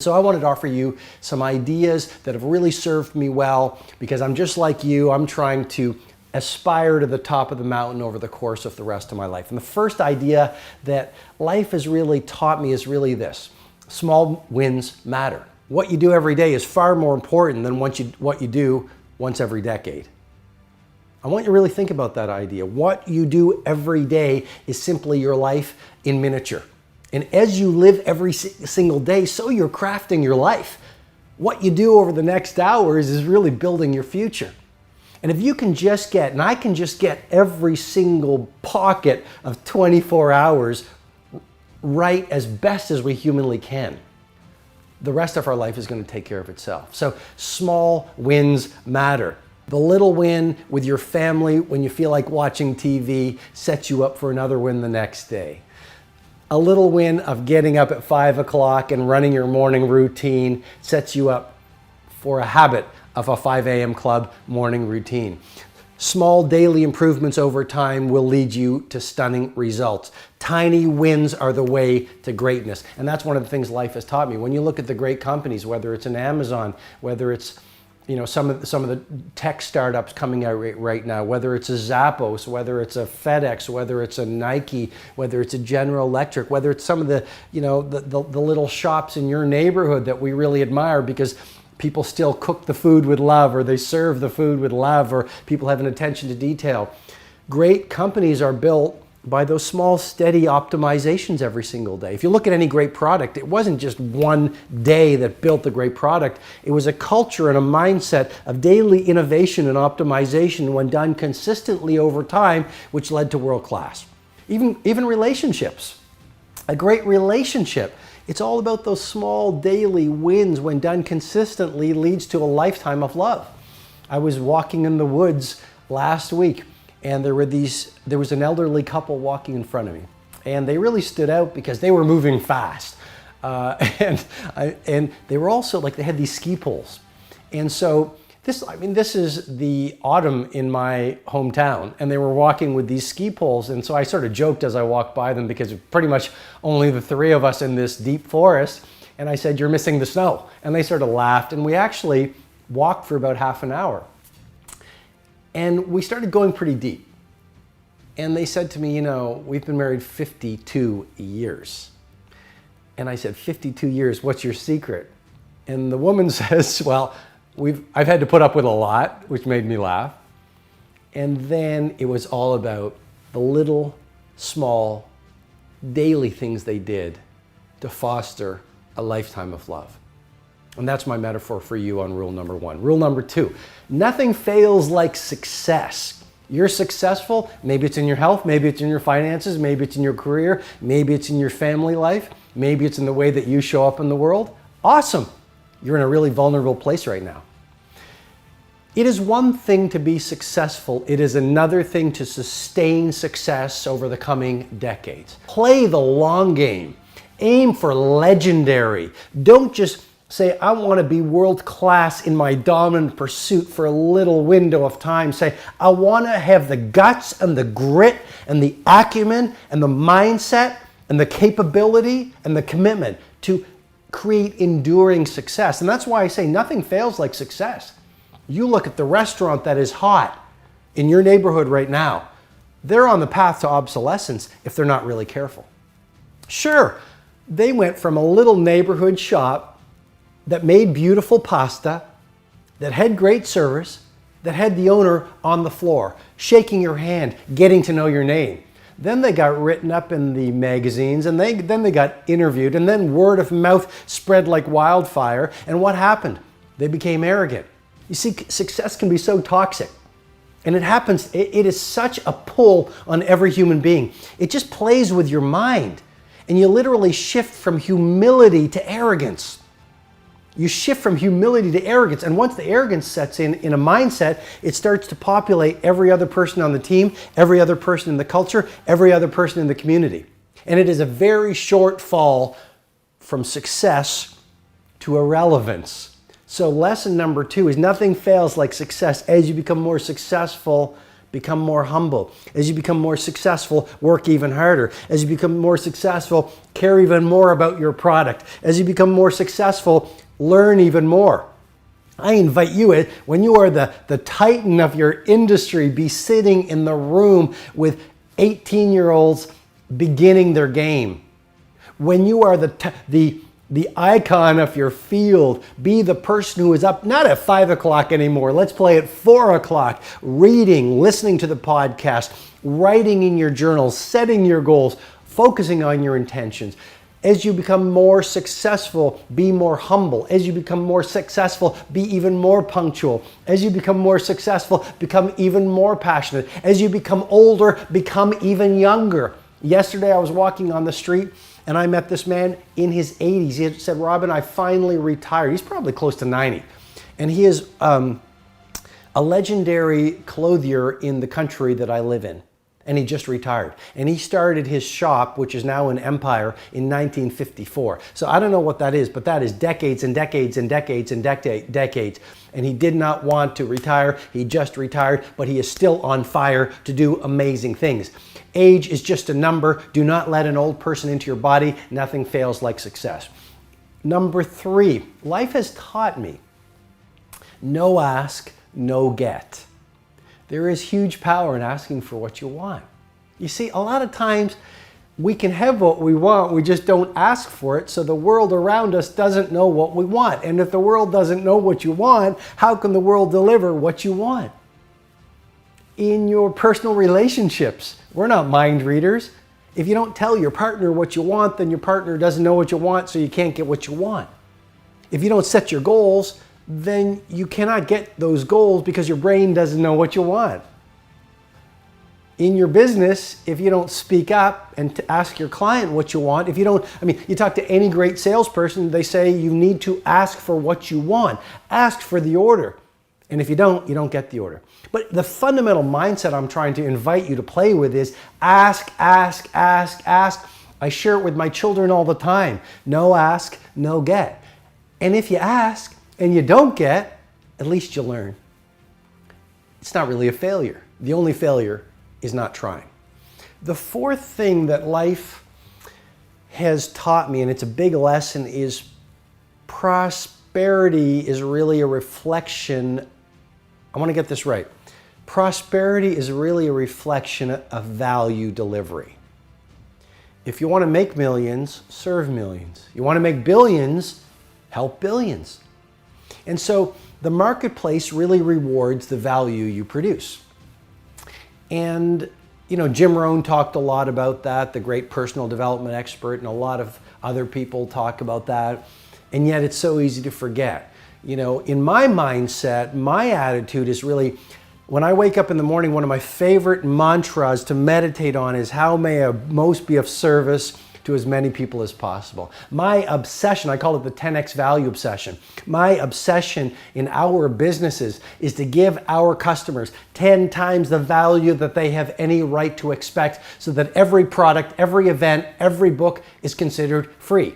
So I wanted to offer you some ideas that have really served me well, because I'm just like you. I'm trying to aspire to the top of the mountain over the course of the rest of my life. And the first idea that life has really taught me is really this: small wins matter. What you do every day is far more important than what you do once every decade. I want you to really think about that idea. What you do every day is simply your life in miniature. And as you live every single day, so you're crafting your life. What you do over the next hours is really building your future. And if you can just get, and I can just get every single pocket of 24 hours right as best as we humanly can, the rest of our life is going to take care of itself. So small wins matter. The little win with your family when you feel like watching TV sets you up for another win the next day. A little win of getting up at 5 o'clock and running your morning routine sets you up for a habit of a 5 a.m. club morning routine. Small daily improvements over time will lead you to stunning results. Tiny wins are the way to greatness. And that's one of the things life has taught me. When you look at the great companies, whether it's an Amazon, whether it's some of the tech startups coming out right now, whether it's a Zappos, whether it's a FedEx, whether it's a Nike, whether it's a General Electric, whether it's some of the little shops in your neighborhood that we really admire because people still cook the food with love, or they serve the food with love, or people have an attention to detail. Great companies are built by those small, steady optimizations every single day. If you look at any great product, it wasn't just one day that built the great product. It was a culture and a mindset of daily innovation and optimization when done consistently over time, which led to world class. Even relationships. A great relationship, it's all about those small daily wins when done consistently leads to a lifetime of love. I was walking in the woods last week, and there was an elderly couple walking in front of me, and they really stood out because they were moving fast, and they were also they had these ski poles, and so this is the autumn in my hometown, and they were walking with these ski poles, and so I sort of joked as I walked by them because it's pretty much only the three of us in this deep forest, and I said, "You're missing the snow," and they sort of laughed, and we actually walked for about half an hour. And we started going pretty deep. And they said to me, "We've been married 52 years. And I said, 52 years, what's your secret? And the woman says, "Well, I've had to put up with a lot," which made me laugh. And then it was all about the little, small, daily things they did to foster a lifetime of love. And that's my metaphor for you on rule number one. Rule number two, nothing fails like success. You're successful, maybe it's in your health, maybe it's in your finances, maybe it's in your career, maybe it's in your family life, maybe it's in the way that you show up in the world. Awesome. You're in a really vulnerable place right now. It is one thing to be successful. It is another thing to sustain success over the coming decades. Play the long game. Aim for legendary. Don't just say, "I want to be world class in my dominant pursuit for a little window of time." Say, "I want to have the guts and the grit and the acumen and the mindset and the capability and the commitment to create enduring success." And that's why I say nothing fails like success. You look at the restaurant that is hot in your neighborhood right now. They're on the path to obsolescence if they're not really careful. Sure, they went from a little neighborhood shop that made beautiful pasta, that had great service, that had the owner on the floor, shaking your hand, getting to know your name. Then they got written up in the magazines, and then they got interviewed, and then word of mouth spread like wildfire. And what happened? They became arrogant. You see, success can be so toxic. And it happens, it is such a pull on every human being. It just plays with your mind. And you literally shift from humility to arrogance. You shift from humility to arrogance, and once the arrogance sets in a mindset, it starts to populate every other person on the team, every other person in the culture, every other person in the community. And it is a very short fall from success to irrelevance. So lesson number two is nothing fails like success. As you become more successful, become more humble. As you become more successful, work even harder. As you become more successful, care even more about your product. As you become more successful, learn even more. I invite you, when you are the titan of your industry, be sitting in the room with 18-year-olds beginning their game. When you are the icon of your field, be the person who is up not at 5 o'clock anymore. Let's play at 4 o'clock, reading, listening to the podcast, writing in your journals, setting your goals, focusing on your intentions. As you become more successful, be more humble. As you become more successful, be even more punctual. As you become more successful, become even more passionate. As you become older, become even younger. Yesterday, I was walking on the street and I met this man in his 80s. He said, Robin, I finally retired. He's probably close to 90. And he is a legendary clothier in the country that I live in. And he just retired. And he started his shop, which is now an empire, in 1954. So I don't know what that is, but that is decades and decades and decades and decades. And he did not want to retire. He just retired, but he is still on fire to do amazing things. Age is just a number. Do not let an old person into your body. Nothing fails like success. Number 3, life has taught me, no ask, no get. There is huge power in asking for what you want. You see, a lot of times we can have what we want, we just don't ask for it, so the world around us doesn't know what we want. And if the world doesn't know what you want, how can the world deliver what you want? In your personal relationships, we're not mind readers. If you don't tell your partner what you want, then your partner doesn't know what you want, so you can't get what you want. If you don't set your goals, then you cannot get those goals because your brain doesn't know what you want. In your business, if you don't speak up and to ask your client what you want, you talk to any great salesperson, they say you need to ask for what you want. Ask for the order. And if you don't get the order. But the fundamental mindset I'm trying to invite you to play with is ask, ask, ask, ask. I share it with my children all the time. No ask, no get. And if you ask, and you don't get, at least you learn. It's not really a failure. The only failure is not trying. The 4th thing that life has taught me, and it's a big lesson, is prosperity is really a reflection. I want to get this right. Prosperity is really a reflection of value delivery. If you want to make millions, serve millions. You want to make billions, help billions. And so the marketplace really rewards the value you produce. And, Jim Rohn talked a lot about that, the great personal development expert, and a lot of other people talk about that. And yet it's so easy to forget. In my mindset, my attitude is really, when I wake up in the morning, one of my favorite mantras to meditate on is how may I most be of service to as many people as possible. My obsession, I call it the 10x value obsession. My obsession in our businesses is to give our customers 10 times the value that they have any right to expect, so that every product, every event, every book is considered free.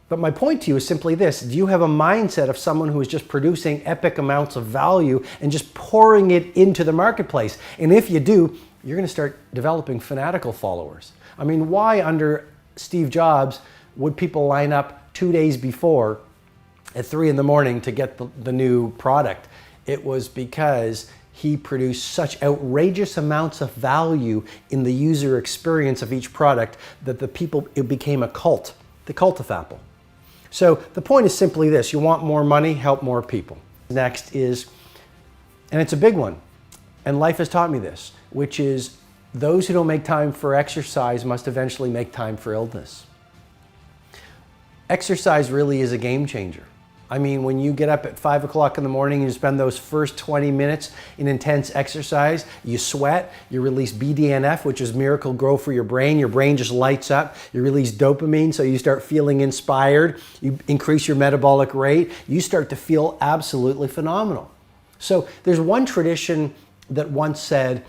But my point to you is simply this: do you have a mindset of someone who is just producing epic amounts of value and just pouring it into the marketplace? And if you do, you're going to start developing fanatical followers. Why under Steve Jobs would people line up 2 days before at 3 in the morning to get the new product? It was because he produced such outrageous amounts of value in the user experience of each product that it became a cult, the cult of Apple. So the point is simply this: you want more money, help more people. Next is, and it's a big one, and life has taught me this, which is those who don't make time for exercise must eventually make time for illness. Exercise really is a game changer. When you get up at 5 o'clock in the morning and you spend those first 20 minutes in intense exercise, you sweat, you release BDNF, which is miracle grow for your brain just lights up, you release dopamine, so you start feeling inspired, you increase your metabolic rate, you start to feel absolutely phenomenal. So there's one tradition that once said,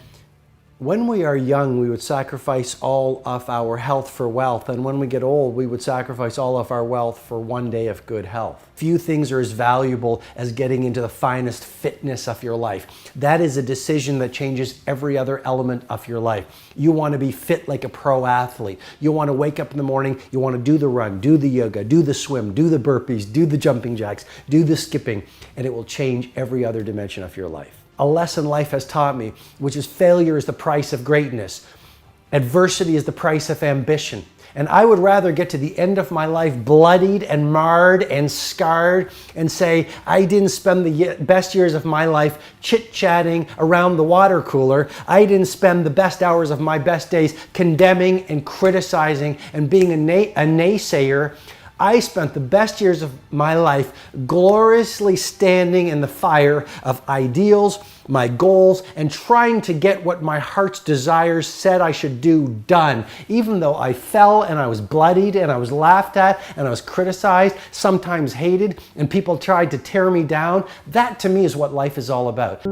When we are young, we would sacrifice all of our health for wealth, and when we get old, we would sacrifice all of our wealth for one day of good health. Few things are as valuable as getting into the finest fitness of your life. That is a decision that changes every other element of your life. You want to be fit like a pro athlete. You want to wake up in the morning, you want to do the run, do the yoga, do the swim, do the burpees, do the jumping jacks, do the skipping, and it will change every other dimension of your life. A lesson life has taught me, which is failure is the price of greatness. Adversity is the price of ambition. And I would rather get to the end of my life bloodied and marred and scarred and say, I didn't spend the best years of my life chit-chatting around the water cooler. I didn't spend the best hours of my best days condemning and criticizing and being a naysayer. I spent the best years of my life gloriously standing in the fire of ideals, my goals, and trying to get what my heart's desires said I should do done. Even though I fell and I was bloodied and I was laughed at and I was criticized, sometimes hated, and people tried to tear me down, that to me is what life is all about.